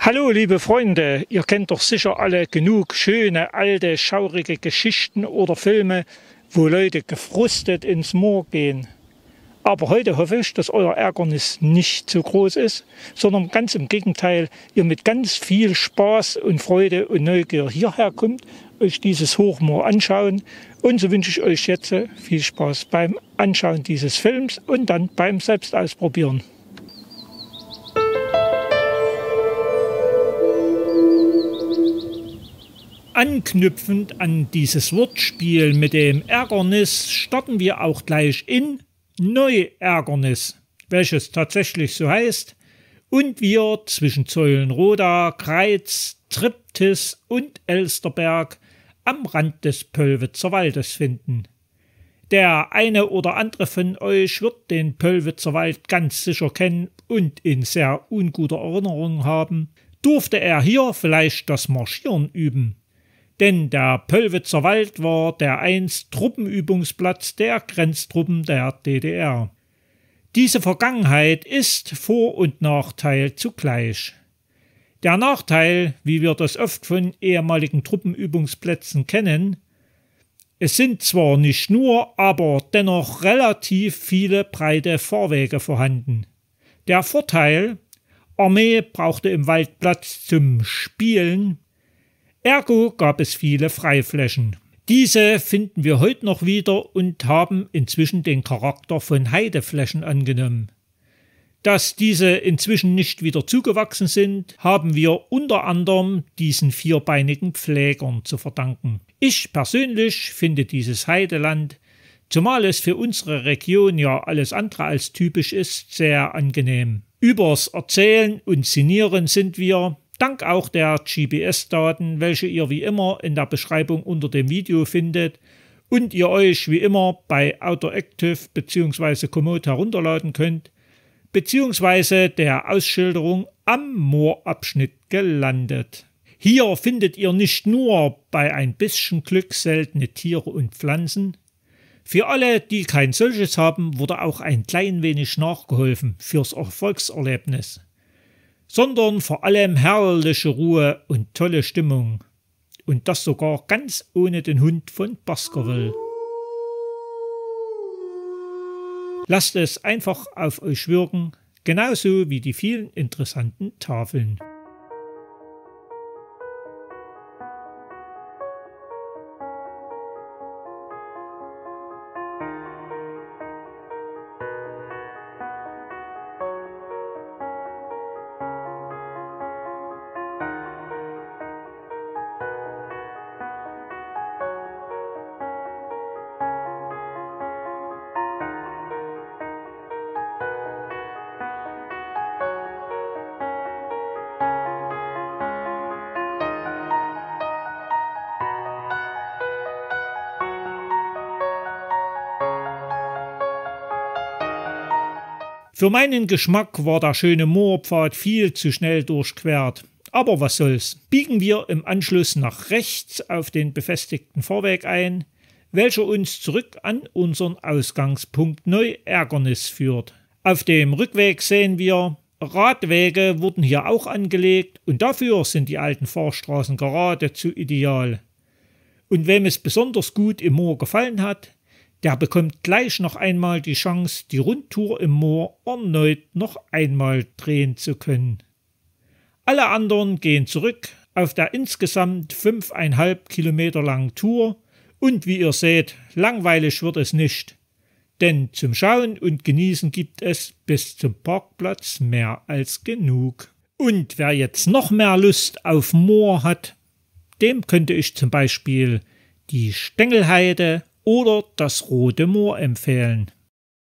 Hallo liebe Freunde, ihr kennt doch sicher alle genug schöne, alte, schaurige Geschichten oder Filme, wo Leute gefrustet ins Moor gehen. Aber heute hoffe ich, dass euer Ärgernis nicht zu groß ist, sondern ganz im Gegenteil, ihr mit ganz viel Spaß und Freude und Neugier hierher kommt, euch dieses Hochmoor anschauen. Und so wünsche ich euch jetzt viel Spaß beim Anschauen dieses Films und dann beim Selbstausprobieren. Anknüpfend an dieses Wortspiel mit dem Ärgernis starten wir auch gleich in Neuärgernis, welches tatsächlich so heißt, und wir zwischen Zeulenroda, Greiz, Triptis und Elsterberg am Rand des Pöllwitzer Waldes finden. Der eine oder andere von euch wird den Pöllwitzer Wald ganz sicher kennen und in sehr unguter Erinnerung haben. Durfte er hier vielleicht das Marschieren üben? Denn der Pöllwitzer Wald war dereinst Truppenübungsplatz der Grenztruppen der DDR. Diese Vergangenheit ist Vor- und Nachteil zugleich. Der Nachteil, wie wir das oft von ehemaligen Truppenübungsplätzen kennen, es sind zwar nicht nur, aber dennoch relativ viele breite Fahrwege vorhanden. Der Vorteil, Armee brauchte im Wald Platz zum Spielen, ergo gab es viele Freiflächen. Diese finden wir heute noch wieder und haben inzwischen den Charakter von Heideflächen angenommen. Dass diese inzwischen nicht wieder zugewachsen sind, haben wir unter anderem diesen vierbeinigen Pflegern zu verdanken. Ich persönlich finde dieses Heideland, zumal es für unsere Region ja alles andere als typisch ist, sehr angenehm. Übers Erzählen und Sinnieren sind wir, dank auch der GPS-Daten, welche ihr wie immer in der Beschreibung unter dem Video findet und ihr euch wie immer bei Autoactive bzw. Komoot herunterladen könnt, beziehungsweise der Ausschilderung am Moorabschnitt gelandet. Hier findet ihr nicht nur bei ein bisschen Glück seltene Tiere und Pflanzen. Für alle, die kein solches haben, wurde auch ein klein wenig nachgeholfen fürs Erfolgserlebnis. Sondern vor allem herrliche Ruhe und tolle Stimmung. Und das sogar ganz ohne den Hund von Baskerville. Lasst es einfach auf euch wirken, genauso wie die vielen interessanten Tafeln. Für meinen Geschmack war der schöne Moorpfad viel zu schnell durchquert. Aber was soll's. Biegen wir im Anschluss nach rechts auf den befestigten Fahrweg ein, welcher uns zurück an unseren Ausgangspunkt Neuärgernis führt. Auf dem Rückweg sehen wir, Radwege wurden hier auch angelegt und dafür sind die alten Fahrstraßen geradezu ideal. Und wem es besonders gut im Moor gefallen hat, der bekommt gleich noch einmal die Chance, die Rundtour im Moor erneut noch einmal drehen zu können. Alle anderen gehen zurück auf der insgesamt 5,5 Kilometer langen Tour und wie ihr seht, langweilig wird es nicht. Denn zum Schauen und Genießen gibt es bis zum Parkplatz mehr als genug. Und wer jetzt noch mehr Lust auf Moor hat, dem könnte ich zum Beispiel die Stängelheide oder das Rote Moor empfehlen.